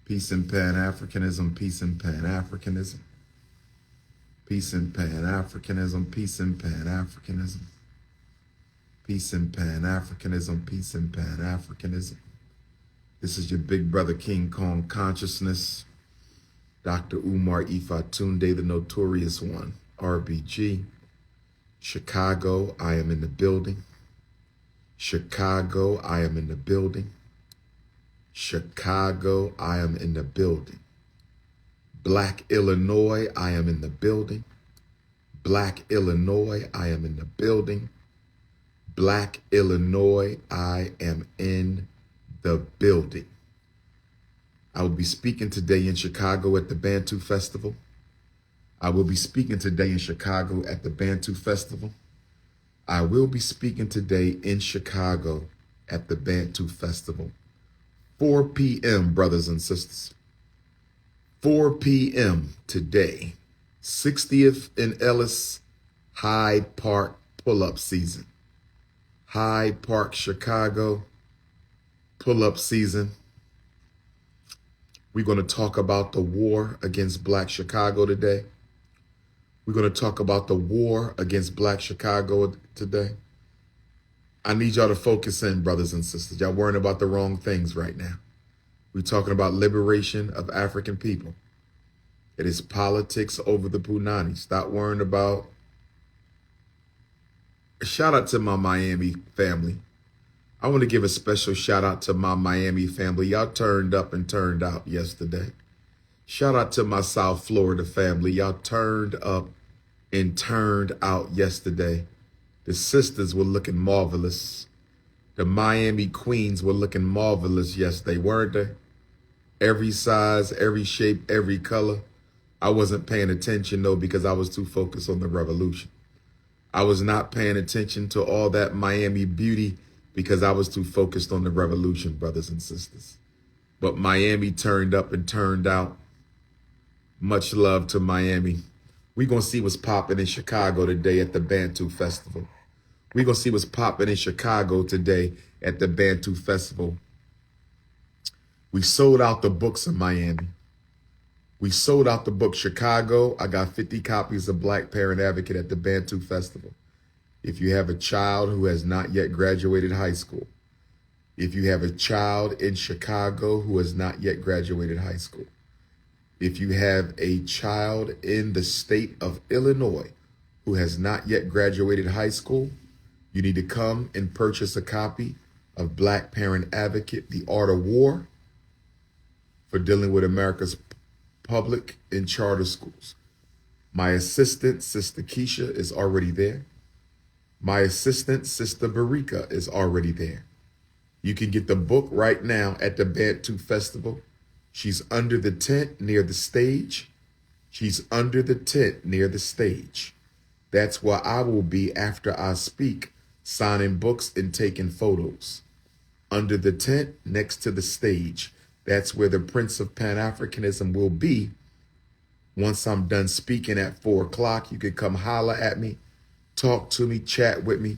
Peace and Pan-Africanism, peace and Pan-Africanism. Peace and Pan-Africanism, peace and Pan-Africanism. Peace and Pan-Africanism, peace and Pan-Africanism. This is your big brother King Kong Consciousness. Dr.Umar Ifatunde, the notorious one. RBG. Chicago, I am in the building. Chicago, I am in the building. Chicago, I am in the building. Black Illinois, I am in the building. Black Illinois, I am in the building. Black Illinois, I am in the building. I will be speaking today in Chicago at the Bantu Festival. I will be speaking today in Chicago at the Bantu Festival. I will be speaking today in Chicago at the Bantu Festival. 4 p.m., brothers and sisters. 4 p.m. today. 60th in Ellis, Hyde Park pull-up season. Hyde Park, Chicago, pull-up season. We're going to talk about the war against Black Chicago today. We're going to talk about the war against Black Chicago today. I need y'all to focus in, brothers and sisters. Y'all worrying about the wrong things right now. We're talking about liberation of African people. It is politics over the Punani. Stop worrying about. Shout out to my Miami family. I want to give a special shout out to my Miami family. Y'all turned up and turned out yesterday. Shout out to my South Florida family. Y'all turned up and turned out yesterday. The sisters were looking marvelous. The Miami queens were looking marvelous yesterday, weren't they? Every size, every shape, every color. I wasn't paying attention, though, because I was too focused on the revolution. I was not paying attention to all that Miami beauty because I was too focused on the revolution, brothers and sisters. But Miami turned up and turned out. Much love to Miami. We're going to see what's popping in Chicago today at the Bantu Festival. We're going to see what's popping in Chicago today at the Bantu Festival. We sold out the books in Miami. We sold out the book Chicago. I got 50 copies of Black Parent Advocate at the Bantu Festival. If you have a child who has not yet graduated high school, if you have a child in Chicago who has not yet graduated high school, if you have a child in the state of Illinois who has not yet graduated high school, you need to come and purchase a copy of Black Parent Advocate, The Art of War, for dealing with America's public and charter schools. My assistant, Sister Keisha, is already there. My assistant, Sister Barika, is already there. You can get the book right now at the Bantu Festival. She's under the tent near the stage. She's under the tent near the stage. That's where I will be after I speak, signing books and taking photos. Under the tent next to the stage. That's where the Prince of Pan-Africanism will be. Once I'm done speaking at 4 o'clock, you can come holler at me, talk to me, chat with me.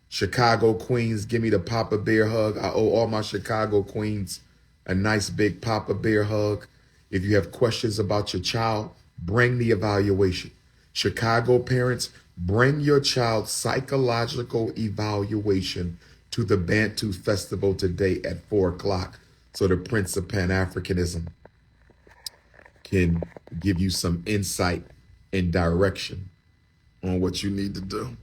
Chicago Queens, give me the Papa Bear hug. I owe all my Chicago Queens a nice big Papa Bear hug. If you have questions about your child, bring the evaluation. Chicago parents, bring your child's psychological evaluation to the Bantu Festival today at 4 o'clock. So the Prince of Pan-Africanism can give you some insight and direction on what you need to do.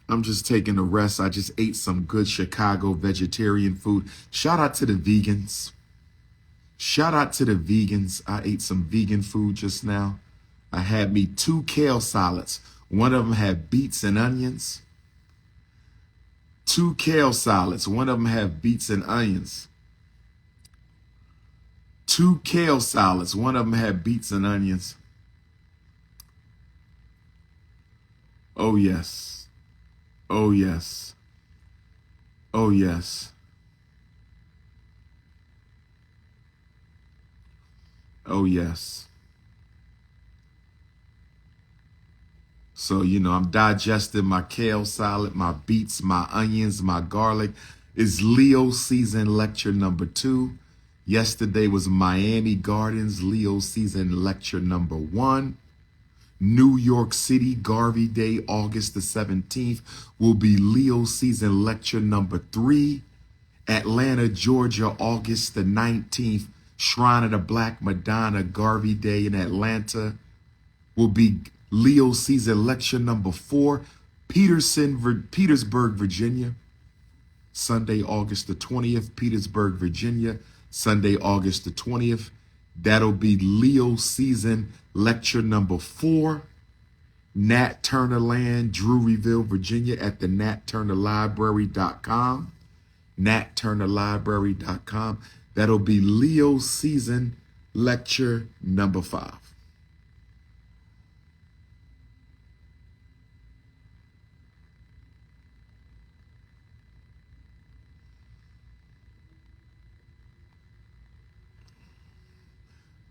I'm just taking a rest. I just ate some good Chicago vegetarian food. Shout out to the vegans. Shout out to the vegans. I ate some vegan food just now. I had me 2 kale salads. One of them had beets and onions. 2 kale salads. One of them have beets and onions. 2 kale salads. One of them had beets and onions. Oh, yes. Oh, yes. Oh, yes. Oh, yes. So, I'm digesting my kale salad, my beets, my onions, my garlic. It's Leo season lecture number 2. Yesterday was Miami Gardens, Leo season lecture number 1. New York City, Garvey Day, August the 17th, will be Leo season lecture number 3. Atlanta, Georgia, August the 19th, Shrine of the Black Madonna, Garvey Day in Atlanta, will be Leo season lecture number 4. Petersburg, Virginia, Sunday, August the 20th, Petersburg, Virginia, Sunday, August the 20th. That'll be Leo season lecture number 4. Nat Turner Land, Druryville, Virginia, at the natturnerlibrary.com. natturnerlibrary.com. That'll be Leo season lecture number 5.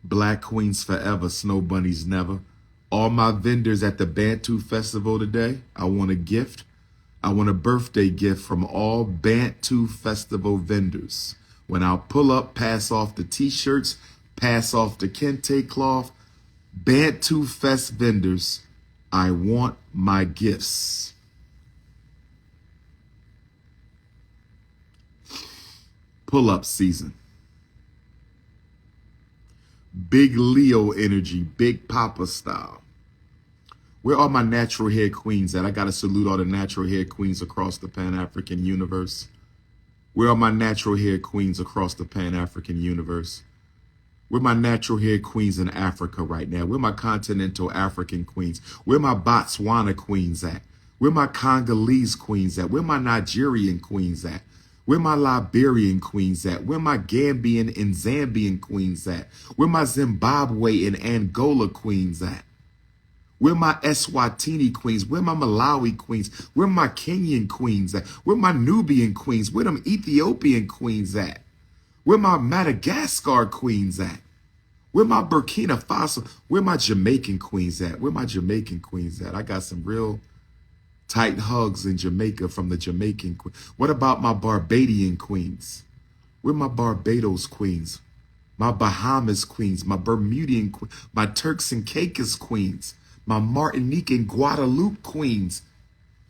Black Queens forever, Snow Bunnies never. All my vendors at the Bantu Festival today, I want a gift. I want a birthday gift from all Bantu Festival vendors. When I'll pull up, pass off the t-shirts, pass off the kente cloth. Bantu Fest vendors, I want my gifts. Pull-up season. Big Leo energy, Big Papa style. Where are my natural hair queens at? I got to salute all the natural hair queens across the Pan-African universe. Where are my natural hair queens across the Pan-African universe? Where my natural hair queens in Africa right now? Where my continental African queens? Where my Botswana queens at? Where my Congolese queens at? Where my Nigerian queens at? Where my Liberian queens at? Where my Gambian and Zambian queens at? Where my Zimbabwe and Angola queens at? Where my Eswatini queens? Where my Malawi queens? Where my Kenyan queens at? Where my Nubian queens? Where them Ethiopian queens at? Where my Madagascar queens at? Where my Burkina Faso? Where my Jamaican queens at? Where my Jamaican queens at? I got some real tight hugs in Jamaica from the Jamaican queen. What about my Barbadian queens? Where my Barbados queens? My Bahamas queens? My Bermudian queens? My Turks and Caicos queens? My Martinique and Guadeloupe queens?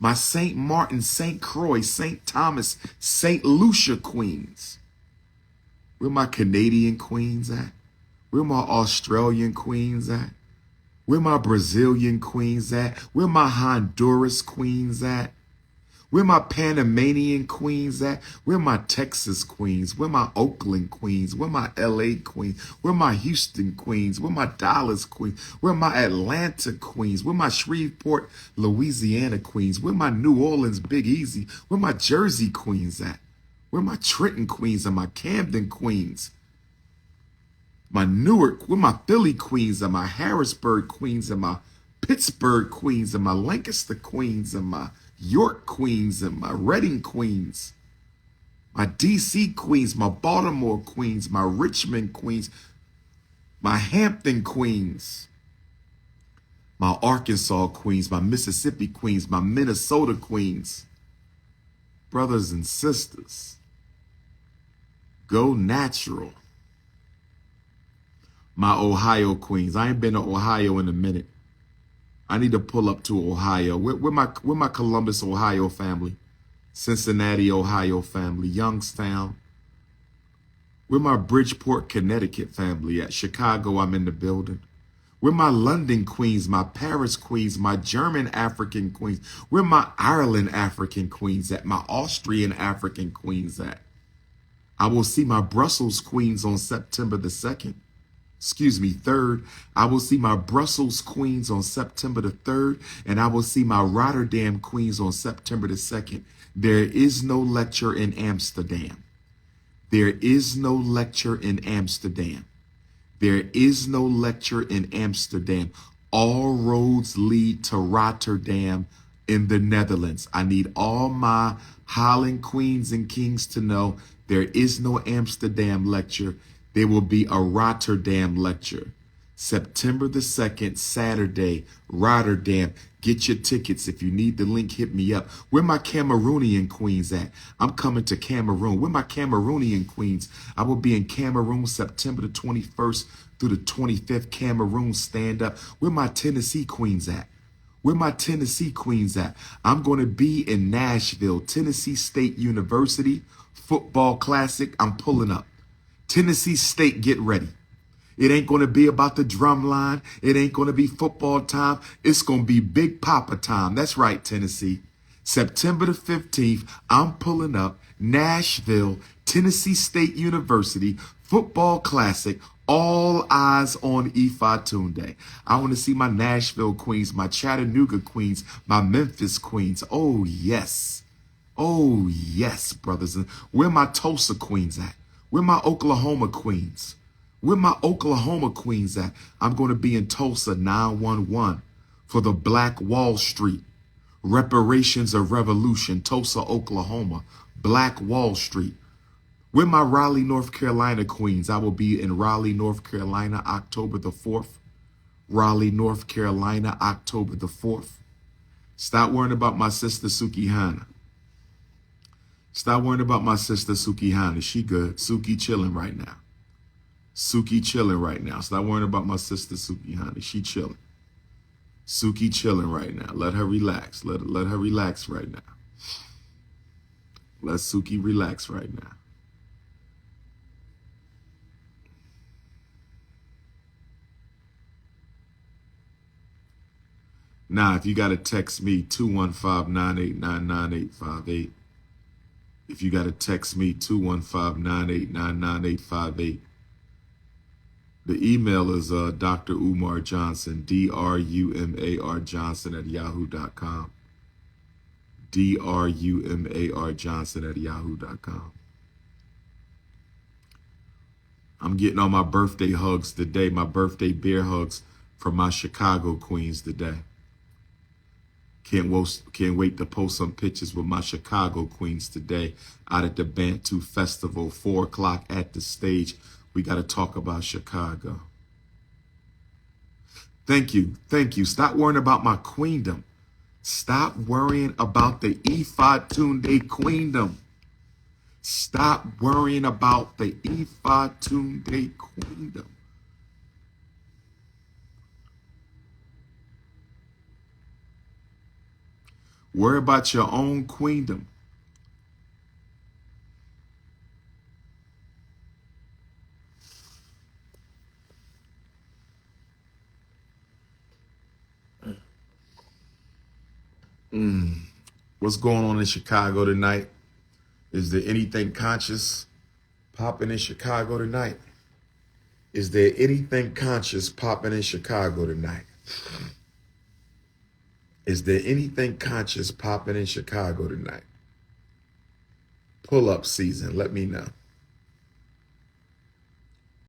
My St. Martin, St. Croix, St. Thomas, St. Lucia queens? Where my Canadian queens at? Where my Australian queens at? Where my Brazilian queens at? Where my Honduras queens at? Where my Panamanian queens at? Where my Texas queens? Where my Oakland queens? Where my LA queens? Where my Houston queens? Where my Dallas queens? Where my Atlanta queens? Where my Shreveport, Louisiana queens? Where my New Orleans Big Easy? Where my Jersey queens at? Where my Trenton queens and my Camden queens? My Newark, where my Philly queens and my Harrisburg queens and my Pittsburgh queens and my Lancaster queens and my York queens and my Reading queens, my DC queens, my Baltimore queens, my Richmond queens, my Hampton queens, my Arkansas queens, my Mississippi queens, my Minnesota queens. Brothers and sisters, go natural. My Ohio queens. I ain't been to Ohio in a minute. I need to pull up to Ohio. Where my Columbus, Ohio family? Cincinnati, Ohio family. Youngstown. Where my Bridgeport, Connecticut family at? Chicago, I'm in the building. Where my London queens, my Paris queens, my German African queens? Where my Ireland African queens at? My Austrian African queens at? I will see my Brussels queens on September the 2nd. 3rd. I will see my Brussels queens on September the 3rd, and I will see my Rotterdam queens on September the 2nd. There is no lecture in Amsterdam. There is no lecture in Amsterdam. There is no lecture in Amsterdam. All roads lead to Rotterdam, in the Netherlands. I need all my Holland queens and kings to know there is no Amsterdam lecture. There will be a Rotterdam lecture. September the 2nd, Saturday, Rotterdam. Get your tickets. If you need the link, hit me up. Where my Cameroonian queens at? I'm coming to Cameroon. Where my Cameroonian queens? I will be in Cameroon September the 21st through the 25th. Cameroon stand up. Where my Tennessee queens at? Where my Tennessee queens at? I'm going to be in Nashville, Tennessee State University, football classic. I'm pulling up. Tennessee State, get ready. It ain't going to be about the drum line. It ain't going to be football time. It's going to be Big Papa time. That's right, Tennessee. September the 15th, I'm pulling up. Nashville, Tennessee State University, football classic. All eyes on Ifatunde. I want to see my Nashville queens, my Chattanooga queens, my Memphis queens. Oh, yes. Oh, yes, brothers. And where my Tulsa queens at? Where my Oklahoma queens? Where my Oklahoma queens at? I'm going to be in Tulsa 911 for the Black Wall Street. Reparations of Revolution, Tulsa, Oklahoma. Black Wall Street. Where my Raleigh, North Carolina queens? I will be in Raleigh, North Carolina, October the 4th. Raleigh, North Carolina, October the 4th. Stop worrying about my sister Sukihana. Stop worrying about my sister Sukihana. She good. Suki chilling right now. Suki chilling right now. Stop worrying about my sister Sukihana. She chilling. Suki chilling right now. Let her relax. Let her relax right now. Let Suki relax right now. Now, if you got to text me, 215-989-9858. If you got to text me, 215-989-9858. The email is Dr.Umar Johnson, D-R-U-M-A-R Johnson at yahoo.com. D-R-U-M-A-R Johnson at yahoo.com. I'm getting all my birthday hugs today, my birthday beer hugs from my Chicago queens today. Can't wait to post some pictures with my Chicago queens today out at the Bantu Festival, 4 o'clock at the stage. We got to talk about Chicago. Thank you. Thank you. Stop worrying about my queendom. Stop worrying about the Ifatunde queendom. Stop worrying about the Ifatunde queendom. Worry about your own queendom. What's going on in Chicago tonight? Is there anything conscious popping in Chicago tonight? Is there anything conscious popping in Chicago tonight? Is there anything conscious popping in Chicago tonight? Pull-up season, let me know.